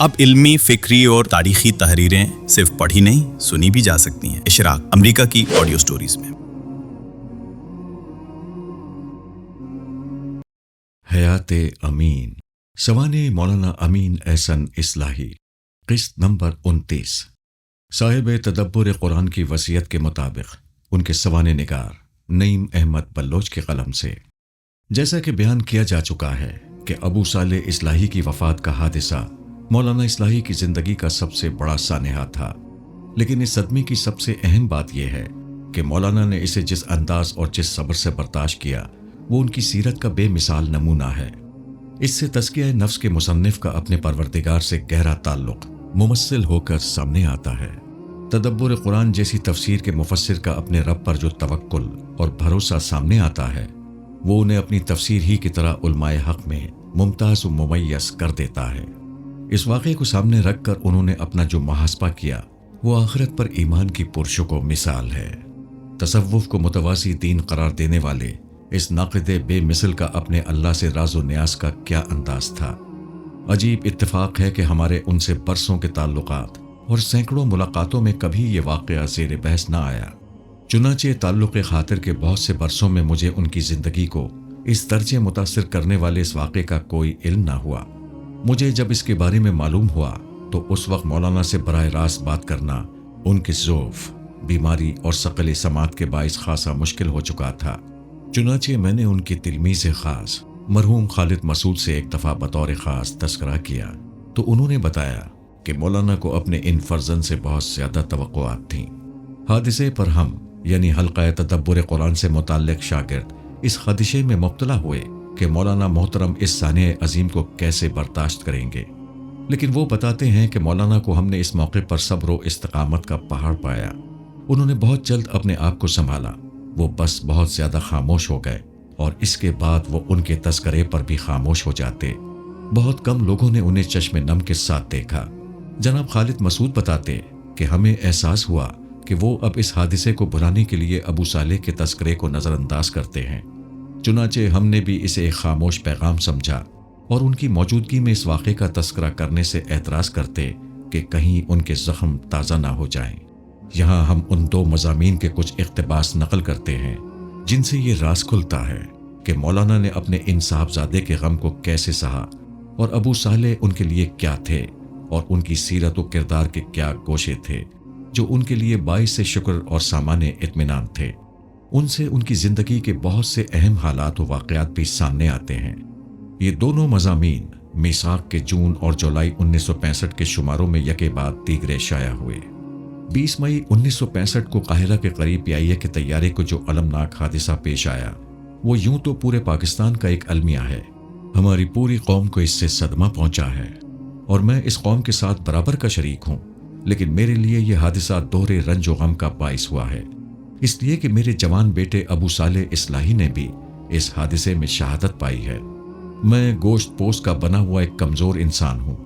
اب علمی، فکری اور تاریخی تحریریں صرف پڑھی نہیں سنی بھی جا سکتی ہیں۔ اشراق امریکہ کی آڈیو سٹوریز میں۔ حیات امین، سوانح مولانا امین احسن اصلاحی، قسط نمبر 29۔ صاحب تدبر قرآن کی وصیت کے مطابق ان کے سوانح نگار نعیم احمد بلوچ کے قلم سے۔ جیسا کہ بیان کیا جا چکا ہے کہ ابو صالح اصلاحی کی وفات کا حادثہ مولانا اصلاحی کی زندگی کا سب سے بڑا سانحہ تھا، لیکن اس صدمے کی سب سے اہم بات یہ ہے کہ مولانا نے اسے جس انداز اور جس صبر سے برداشت کیا وہ ان کی سیرت کا بے مثال نمونہ ہے۔ اس سے تزکیہ نفس کے مصنف کا اپنے پروردگار سے گہرا تعلق ممثل ہو کر سامنے آتا ہے۔ تدبر قرآن جیسی تفسیر کے مفسر کا اپنے رب پر جو توکل اور بھروسہ سامنے آتا ہے وہ انہیں اپنی تفسیر ہی کی طرح علماء حق میں ممتاز و ممیز کر دیتا ہے۔ اس واقعے کو سامنے رکھ کر انہوں نے اپنا جو محاسبہ کیا وہ آخرت پر ایمان کی پرشکو مثال ہے۔ تصوف کو متوازی دین قرار دینے والے اس ناقد بے مثل کا اپنے اللہ سے راز و نیاز کا کیا انداز تھا۔ عجیب اتفاق ہے کہ ہمارے ان سے برسوں کے تعلقات اور سینکڑوں ملاقاتوں میں کبھی یہ واقعہ زیر بحث نہ آیا۔ چنانچہ تعلق خاطر کے بہت سے برسوں میں مجھے ان کی زندگی کو اس درجے متاثر کرنے والے اس واقعے کا کوئی علم نہ ہوا۔ مجھے جب اس کے بارے میں معلوم ہوا تو اس وقت مولانا سے براہ راست بات کرنا ان کے ضعف، بیماری اور ثقل سماعت کے باعث خاصا مشکل ہو چکا تھا۔ چنانچہ میں نے ان کی تلمیذ خاص مرحوم خالد مسعود سے ایک دفعہ بطور خاص تذکرہ کیا تو انہوں نے بتایا کہ مولانا کو اپنے ان فرزند سے بہت زیادہ توقعات تھیں۔ حادثے پر ہم یعنی حلقہ تدبر قرآن سے متعلق شاگرد اس خدشے میں مبتلا ہوئے کہ مولانا محترم اس سانحہ عظیم کو کیسے برداشت کریں گے، لیکن وہ بتاتے ہیں کہ مولانا کو ہم نے اس موقع پر صبر و استقامت کا پہاڑ پایا۔ انہوں نے بہت جلد اپنے آپ کو سنبھالا، وہ بس بہت زیادہ خاموش ہو گئے اور اس کے بعد وہ ان کے تذکرے پر بھی خاموش ہو جاتے۔ بہت کم لوگوں نے انہیں چشم نم کے ساتھ دیکھا۔ جناب خالد مسعود بتاتے کہ ہمیں احساس ہوا کہ وہ اب اس حادثے کو بھلانے کے لیے ابو صالح کے تذکرے کو نظر انداز کرتے ہیں۔ چنانچہ ہم نے بھی اسے ایک خاموش پیغام سمجھا اور ان کی موجودگی میں اس واقعے کا تذکرہ کرنے سے اعتراض کرتے کہ کہیں ان کے زخم تازہ نہ ہو جائیں۔ یہاں ہم ان دو مضامین کے کچھ اقتباس نقل کرتے ہیں جن سے یہ راز کھلتا ہے کہ مولانا نے اپنے ان صاحبزادے کے غم کو کیسے سہا اور ابو صالح ان کے لیے کیا تھے اور ان کی سیرت و کردار کے کیا گوشے تھے جو ان کے لیے باعث شکر اور سامان اطمینان تھے۔ ان سے ان کی زندگی کے بہت سے اہم حالات و واقعات بھی سامنے آتے ہیں۔ یہ دونوں مضامین میثاق کے جون اور جولائی 1965 کے شماروں میں یکے بعد دیگرے شائع ہوئے۔ 20 مئی 1965 کو قاہرہ کے قریب PIA کے طیارے کو جو المناک حادثہ پیش آیا وہ یوں تو پورے پاکستان کا ایک المیہ ہے۔ ہماری پوری قوم کو اس سے صدمہ پہنچا ہے اور میں اس قوم کے ساتھ برابر کا شریک ہوں، لیکن میرے لیے یہ حادثہ دوہرے رنج و غم کا باعث ہوا ہے، اس لیے کہ میرے جوان بیٹے ابو صالح اصلاحی نے بھی اس حادثے میں شہادت پائی ہے۔ میں گوشت پوست کا بنا ہوا ایک کمزور انسان ہوں۔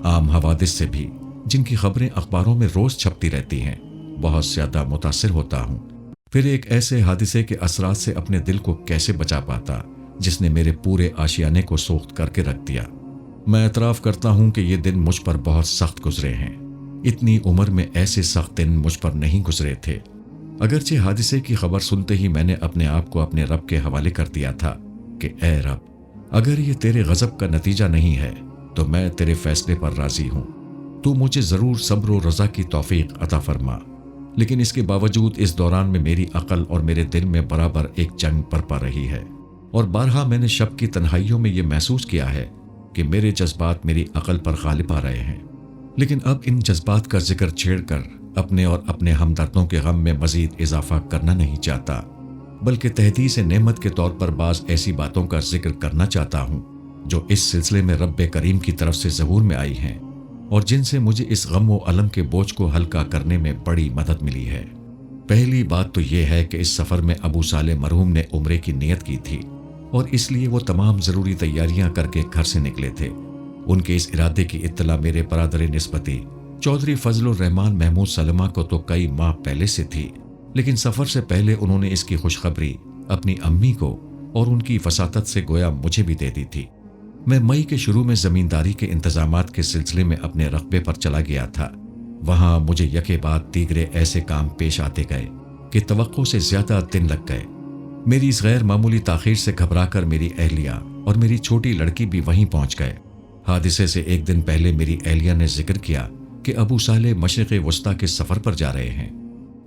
عام حوادث سے بھی جن کی خبریں اخباروں میں روز چھپتی رہتی ہیں بہت زیادہ متاثر ہوتا ہوں۔ پھر ایک ایسے حادثے کے اثرات سے اپنے دل کو کیسے بچا پاتا جس نے میرے پورے آشیانے کو سوخت کر کے رکھ دیا۔ میں اعتراف کرتا ہوں کہ یہ دن مجھ پر بہت سخت گزرے ہیں۔ اتنی عمر میں ایسے سخت دن مجھ پر نہیں گزرے تھے۔ اگرچہ حادثے کی خبر سنتے ہی میں نے اپنے آپ کو اپنے رب کے حوالے کر دیا تھا کہ اے رب، اگر یہ تیرے غضب کا نتیجہ نہیں ہے تو میں تیرے فیصلے پر راضی ہوں، تو مجھے ضرور صبر و رضا کی توفیق عطا فرما۔ لیکن اس کے باوجود اس دوران میں میری عقل اور میرے دل میں برابر ایک جنگ برپا رہی ہے، اور بارہا میں نے شب کی تنہائیوں میں یہ محسوس کیا ہے کہ میرے جذبات میری عقل پر غالب آ رہے ہیں۔ لیکن اب ان جذبات کا ذکر چھیڑ کر اپنے اور اپنے ہمدردوں کے غم میں مزید اضافہ کرنا نہیں چاہتا، بلکہ تحدیث نعمت کے طور پر بعض ایسی باتوں کا ذکر کرنا چاہتا ہوں جو اس سلسلے میں رب کریم کی طرف سے ظہور میں آئی ہیں اور جن سے مجھے اس غم و الم کے بوجھ کو ہلکا کرنے میں بڑی مدد ملی ہے۔ پہلی بات تو یہ ہے کہ اس سفر میں ابو صالح مرحوم نے عمرے کی نیت کی تھی اور اس لیے وہ تمام ضروری تیاریاں کر کے گھر سے نکلے تھے۔ ان کے اس ارادے کی اطلاع میرے برادر نسبتی چودھری فضل الرحمان محمود سلمہ کو تو کئی ماہ پہلے سے تھی، لیکن سفر سے پہلے انہوں نے اس کی خوشخبری اپنی امی کو اور ان کی وساطت سے گویا مجھے بھی دے دی تھی۔ मैं मई के शुरू में ज़मींदारी के इंतजामात के सिलसिले में अपने रकबे पर चला गया था। वहाँ मुझे यके बाद दीगरे ऐसे काम पेश आते गए कि तवक्को से ज़्यादा दिन लग गए। मेरी इस गैर मामूली ताख़ीर से घबराकर मेरी अहलिया और मेरी छोटी लड़की भी वहीं पहुँच गए। हादिसे से एक दिन पहले मेरी अहलिया ने जिक्र किया कि अबू साले मशरिक़ वस्ता के सफ़र पर जा रहे हैं।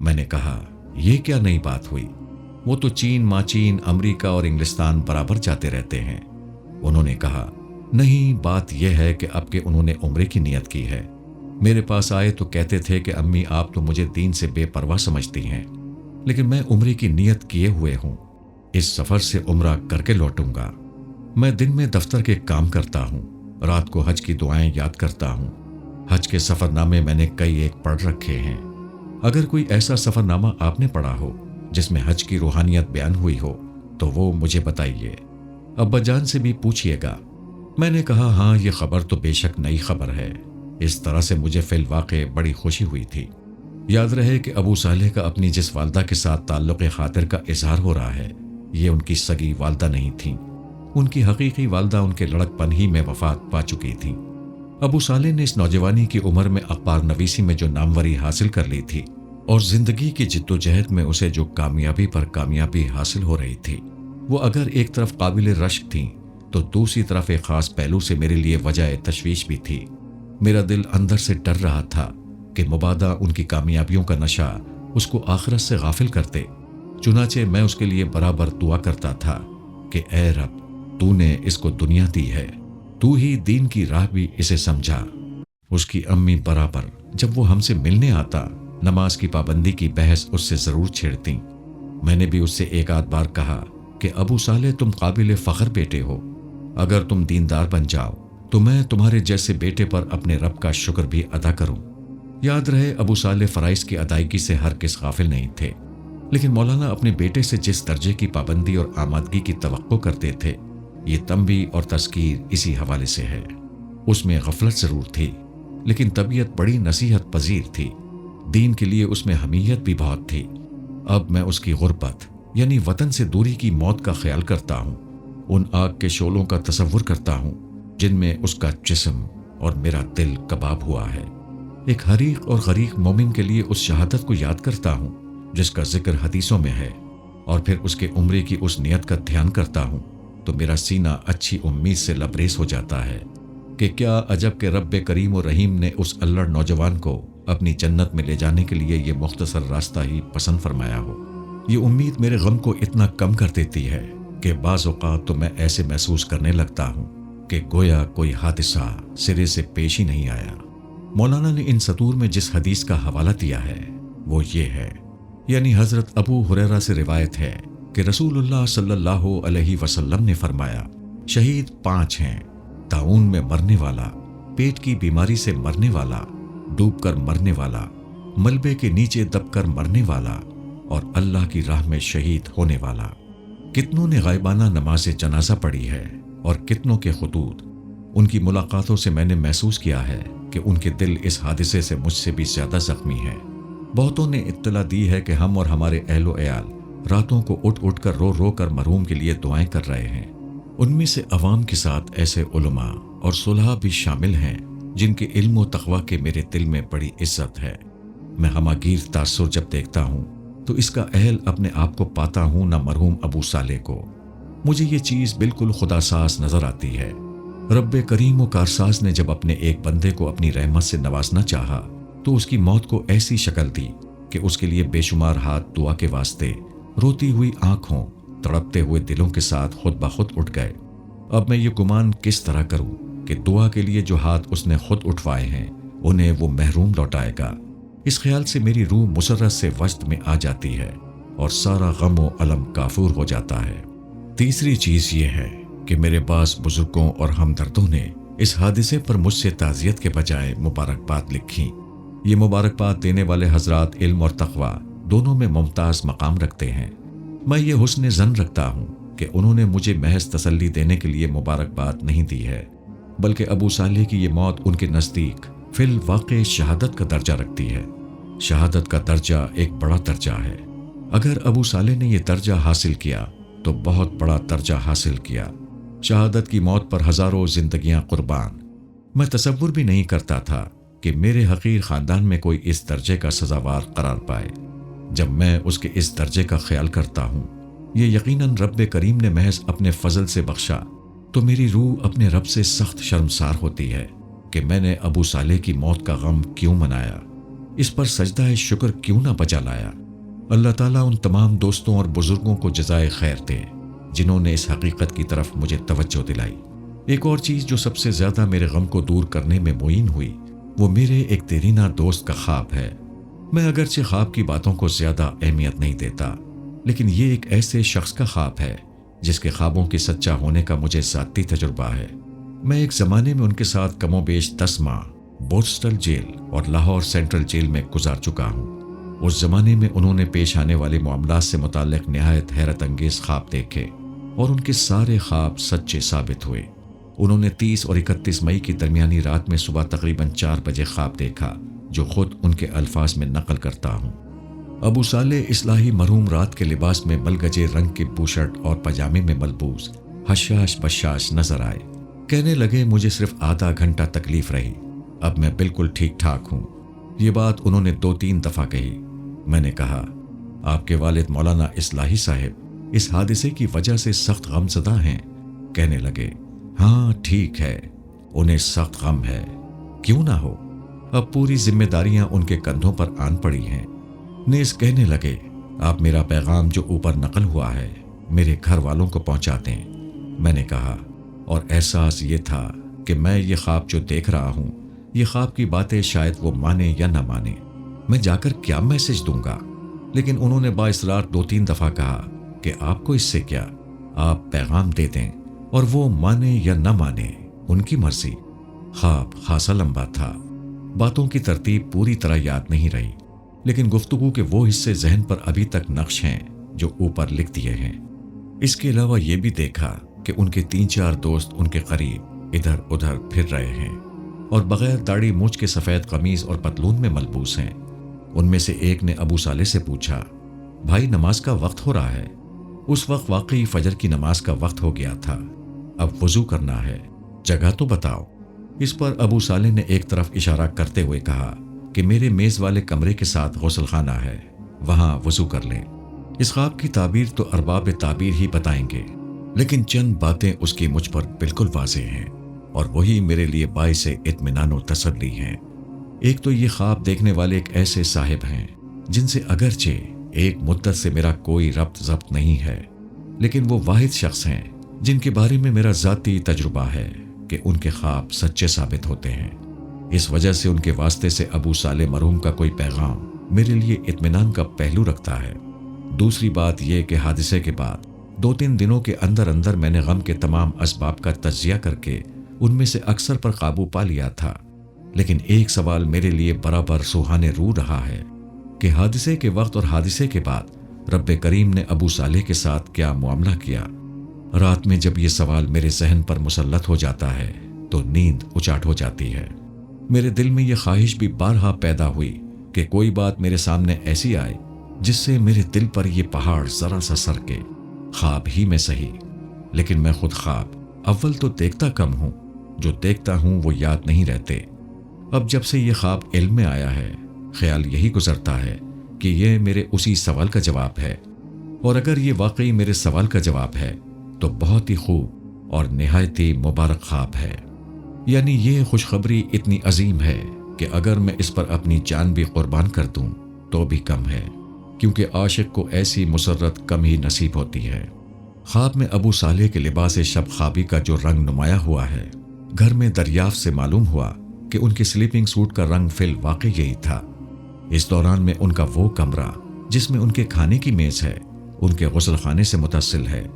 मैंने कहा, ये क्या नई बात हुई? वो तो चीन, माचीन, अमरीका और इंग्लिस्तान बराबर जाते रहते हैं। उन्होंने कहा, नहीं, बात यह है कि अब के उन्होंने उम्रे की नियत की है। मेरे पास आए तो कहते थे कि अम्मी, आप तो मुझे दीन से बेपरवाह समझती हैं, लेकिन मैं उम्रे की नियत किए हुए हूँ। इस सफ़र से उम्रा करके लौटूंगा। मैं दिन में दफ्तर के काम करता हूँ, रात को हज की दुआएं याद करता हूँ। हज के सफ़रनामे मैंने कई एक पढ़ रखे हैं। अगर कोई ऐसा सफ़रनामा आपने पढ़ा हो जिसमें हज की रूहानियत बयान हुई हो तो वो मुझे बताइए। अब्बा जान से भी पूछिएगा। मैंने कहा, हाँ, ये खबर तो बेशक नई खबर है। इस तरह से मुझे फिल वाक़े बड़ी खुशी हुई थी। याद रहे कि अबू सालेह का अपनी जिस वालदा के साथ ताल्लुक़ खातिर का इजहार हो रहा है, ये उनकी सगी वालदा नहीं थी। उनकी हकीकी वालदा उनके लड़कपन ही में वफात पा चुकी थी। अबू सालेह ने इस नौजवानी की उम्र में अखबार नवीसी में जो नामवरी हासिल कर ली थी और जिंदगी की जिद्दोजहद में उसे जो कामयाबी पर कामयाबी हासिल हो रही थी, वो अगर एक तरफ काबिल रश्क थी तो दूसरी तरफ एक खास पहलू से मेरे लिए वजह तशवीश भी थी। मेरा दिल अंदर से डर रहा था कि मुबादा उनकी कामयाबियों का नशा उसको आखिरत से गाफिल करते। चुनाचे मैं उसके लिए बराबर दुआ करता था कि ए रब, तूने इसको दुनिया दी है, तू ही दीन की राह भी इसे समझा। उसकी अम्मी बराबर जब वो हमसे मिलने आता, नमाज की पाबंदी की बहस उससे जरूर छेड़ती। मैंने भी उससे एक आध बार कहा कि अबू साले, तुम काबिल फ़ख्र बेटे हो। अगर तुम दीनदार बन जाओ तो मैं तुम्हारे जैसे बेटे पर अपने रब का शुक्र भी अदा करूं। याद रहे, अबू साले फ़राइज़ की अदायगी से हर किस गाफिल नहीं थे, लेकिन मौलाना अपने बेटे से जिस दर्जे की पाबंदी और आमादगी की तवक्को करते थे, ये तंबी और तज़कीर इसी हवाले से है। उसमें गफलत ज़रूर थी, लेकिन तबीयत बड़ी नसीहत पजीर थी। दीन के लिए उसमें हमीयत भी बहुत थी। अब मैं उसकी गुर्बत यानी वतन से दूरी की मौत का ख्याल करता हूँ। उन आग के शोलों का तसव्वुर करता हूँ जिनमें उसका जिस्म और मेरा दिल कबाब हुआ है। एक हरीक और गरीक मोमिन के लिए उस शहादत को याद करता हूँ जिसका जिक्र हदीसों में है, और फिर उसके उम्रे की उस नियत का ध्यान करता हूँ तो मेरा सीना अच्छी उम्मीद से लबरेज हो जाता है कि क्या अजब के रब्बे करीम और रहीम ने उस अल्लड़ नौजवान को अपनी जन्नत में ले जाने के लिए ये मुख्तसर रास्ता ही पसंद फरमाया हो। ये उम्मीद मेरे गम को इतना कम कर देती है कि बाज़ औक़ात तो मैं ऐसे महसूस करने लगता हूँ कि गोया कोई हादिसा सिरे से पेश ही नहीं आया। मौलाना ने इन सतूर में जिस हदीस का हवाला दिया है वो ये है, यानी हज़रत अबू हुरैरा से रिवायत है कि रसूलुल्लाह सल्लल्लाहु अलैहि वसल्लम ने फरमाया, शहीद 5 हैं, ताउन में मरने वाला, पेट की बीमारी से मरने वाला, डूबकर मरने वाला, मलबे के नीचे दबकर मरने वाला और अल्लाह की राह में शहीद होने वाला। कितनों ने गायबाना नमाज जनाजा पढ़ी है और कितनों के खुतूत। उनकी मुलाकातों से मैंने महसूस किया है कि उनके दिल इस हादिसे से मुझसे भी ज्यादा जख्मी है। बहुतों ने इत्तला दी है कि हम और हमारे अहलो अयाल रातों को उठ उठ कर रो रो कर मरहूम के लिए दुआएं कर रहे हैं। उनमें से अवाम के साथ ऐसे उलमा और सुलहा भी शामिल हैं जिनके इल्म व तक़वा के मेरे दिल में बड़ी इज्जत है। मैं हमागीर तासुर जब देखता हूँ तो इसका अहल अपने आप को पाता हूँ न मरहूम अबू साले को। मुझे ये चीज़ बिल्कुल खुदासाज नजर आती है। रब्बे करीम व कारसाज ने जब अपने एक बंदे को अपनी रहमत से नवाजना चाहा तो उसकी मौत को ऐसी शक्ल दी कि उसके लिए बेशुमार हाथ दुआ के वास्ते, रोती हुई आंखों, तड़पते हुए दिलों के साथ खुद ब खुद उठ गए। अब मैं ये गुमान किस तरह करूं कि दुआ के लिए जो हाथ उसने खुद उठवाए हैं उन्हें वो महरूम लौटाएगा। इस ख्याल से मेरी रूह मुसर्रत से वजद में आ जाती है और सारा गम व अलम काफूर हो जाता है। तीसरी चीज़ ये है कि मेरे पास बुजुर्गों और हमदर्दों ने इस हादिसे पर मुझसे ताज़ियत के बजाय मुबारकबाद लिखी। ये मुबारकबाद देने वाले हजरात इल्म और तक़वा दोनों में मुमताज़ मकाम रखते हैं। मैं ये हुस्न ज़न रखता हूँ कि उन्होंने मुझे महज तसल्ली देने के लिए मुबारकबाद नहीं दी है, बल्कि अबू साले की ये मौत उनके नज़दीक फिल वाक़े शहादत का दर्जा रखती है। शहादत का दर्जा एक बड़ा दर्जा है। अगर अबू साले ने यह दर्जा हासिल किया तो बहुत बड़ा दर्जा हासिल किया। शहादत की मौत पर हजारों जिंदगियां कुर्बान। मैं तसव्वुर भी नहीं करता था कि मेरे हकीर खानदान में कोई इस दर्जे का सजावार करार पाए। जब मैं उसके इस दर्जे का ख्याल करता हूँ, ये यकीनन रब करीम ने महज अपने फजल से बख्शा, तो मेरी रूह अपने रब से सख्त शर्मसार होती है कि मैंने अबू सालेह की मौत का गम क्यों मनाया, इस पर सजदा शुक्र क्यों ना बजा लाया। अल्लाह ताला उन तमाम दोस्तों और बुजुर्गों को जज़ाए खैर दे जिन्होंने इस हकीकत की तरफ मुझे तवज्जो दिलाई। एक और चीज़ जो सबसे ज़्यादा मेरे गम को दूर करने में मुईन हुई, वो मेरे एक देरीना दोस्त का ख्वाब है। मैं अगरचे ख्वाब की बातों को ज़्यादा अहमियत नहीं देता, लेकिन ये एक ऐसे शख्स का ख्वाब है जिसके ख्वाबों के सच्चा होने का मुझे ज़ाती तजुर्बा है। मैं एक ज़माने में उनके साथ कमोबेश 10 माह बोस्टल जेल और लाहौर सेंट्रल जेल में गुजार चुका हूँ। उस ज़माने में उन्होंने पेश आने वाले मामलात से मुताल्लिक़ निहायत हैरत अंगेज़ ख्वाब देखे और उनके सारे ख्वाब सच्चे साबित हुए। उन्होंने 30 और 31 मई की दरमियानी रात में सुबह तकरीबन 4 बजे ख्वाब देखा, जो खुद उनके अल्फाज में नकल करता हूँ। अबू सालेह इस्लाही मरहूम रात के लिबास में बलगजे रंग के बूशर्ट और पजामे में मलबूस हशाश बशाश नजर आए। कहने लगे, मुझे सिर्फ आधा घंटा तकलीफ रही, अब मैं बिल्कुल ठीक ठाक हूँ। ये बात उन्होंने 2-3 दफ़ा कही। मैंने कहा, आपके वालिद मौलाना इस्लाही साहब इस हादसे की वजह से सख्त गमज़दा हैं। कहने लगे, हाँ ठीक है, उन्हें सख्त गम है, क्यों ना हो, अब पूरी जिम्मेदारियां उनके कंधों पर आन पड़ी हैं। नेस कहने लगे, आप मेरा पैगाम जो ऊपर नकल हुआ है मेरे घर वालों को पहुंचा दें। मैंने कहा, और एहसास ये था कि मैं ये ख्वाब जो देख रहा हूं, ये ख्वाब की बातें शायद वो माने या ना माने, मैं जाकर क्या मैसेज दूंगा। लेकिन उन्होंने बाइसरार 2-3 दफ़ा कहा कि आपको इससे क्या, आप पैगाम दे दें और वो माने या न माने उनकी मर्जी। ख्वाब खासा लंबा था, बातों की तरतीब पूरी तरह याद नहीं रही, लेकिन गुफ्तगू के वो हिस्से जहन पर अभी तक नक्श हैं जो ऊपर लिख दिए हैं। इसके अलावा ये भी देखा कि उनके 3-4 दोस्त उनके करीब इधर उधर फिर रहे हैं और बगैर दाढ़ी मूंछ के सफ़ेद कमीज और पतलून में मलबूस हैं। उनमें से एक ने अबू सालेह से पूछा, भाई नमाज का वक्त हो रहा है। उस वक्त वाकई फजर की नमाज का वक्त हो गया था, अब वजू करना है, जगह तो बताओ। इस पर अबू सालेह ने एक तरफ इशारा करते हुए कहा कि मेरे मेज़ वाले कमरे के साथ गौसल खाना है, वहां वजू कर लें। इस ख्वाब की ताबीर तो अरबाब ताबीर ही बताएंगे, लेकिन चंद बातें उसकी मुझ पर बिल्कुल वाज़ेह हैं और वही मेरे लिए बाइसे इत्मीनान और तसल्ली हैं। एक तो ये ख्वाब देखने वाले एक ऐसे साहिब हैं जिनसे अगरचे एक मुद्दत से मेरा कोई रब्त ज़ब्त नहीं है, लेकिन वो वाहिद शख्स हैं जिनके बारे में मेरा ज़ाती तजुर्बा है कि उनके ख्वाब सच्चे साबित होते हैं। इस वजह से उनके वास्ते से अबू सालेह मरहूम का कोई पैगाम मेरे लिए इत्मीनान का पहलू रखता है। दूसरी बात यह कि हादसे के बाद 2-3 दिनों के अंदर अंदर मैंने गम के तमाम असबाब का तज्जिया करके उनमें से अक्सर पर काबू पा लिया था, लेकिन एक सवाल मेरे लिए बराबर सुहाने रू रहा है कि हादसे के वक्त और हादसे के बाद रब करीम ने अबू सालेह के साथ क्या मामला किया। रात में जब ये सवाल मेरे जहन पर मुसल्लत हो जाता है तो नींद उचाट हो जाती है। मेरे दिल में यह ख्वाहिश भी बारहा पैदा हुई कि कोई बात मेरे सामने ऐसी आए जिससे मेरे दिल पर यह पहाड़ जरा सा सरके, ख्वाब ही में सही। लेकिन मैं खुद ख्वाब अव्वल तो देखता कम हूं, जो देखता हूं वो याद नहीं रहते। अब जब से ये ख्वाब इल्म में आया है, ख्याल यही गुजरता है कि यह मेरे उसी सवाल का जवाब है, और अगर ये वाकई मेरे सवाल का जवाब है तो बहुत ही खूब और निहायत ही मुबारक ख्वाब है। यानी ये खुशखबरी इतनी अजीम है कि अगर मैं इस पर अपनी जान भी कुर्बान कर दूं तो भी कम है, क्योंकि आशिक को ऐसी मुसर्रत कम ही नसीब होती है। ख्वाब में अबू सालेह के लिबास शब ख्वाबी का जो रंग नुमाया हुआ है, घर में दरियाफ्त से मालूम हुआ कि उनके स्लीपिंग सूट का रंग फिल वाकई यही था। इस दौरान में उनका वो कमरा जिसमें उनके खाने की मेज है, उनके गुस्ल खाने से मुतसिल है।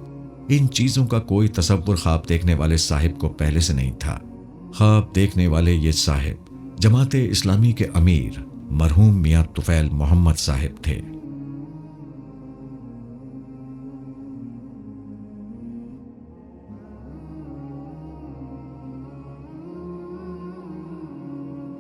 इन चीज़ों का कोई तसव्वुर ख्वाब देखने वाले साहिब को पहले से नहीं था। ख्वाब देखने वाले ये साहिब जमात इस्लामी के अमीर मरहूम मियाँ तुफैल मोहम्मद साहिब थे।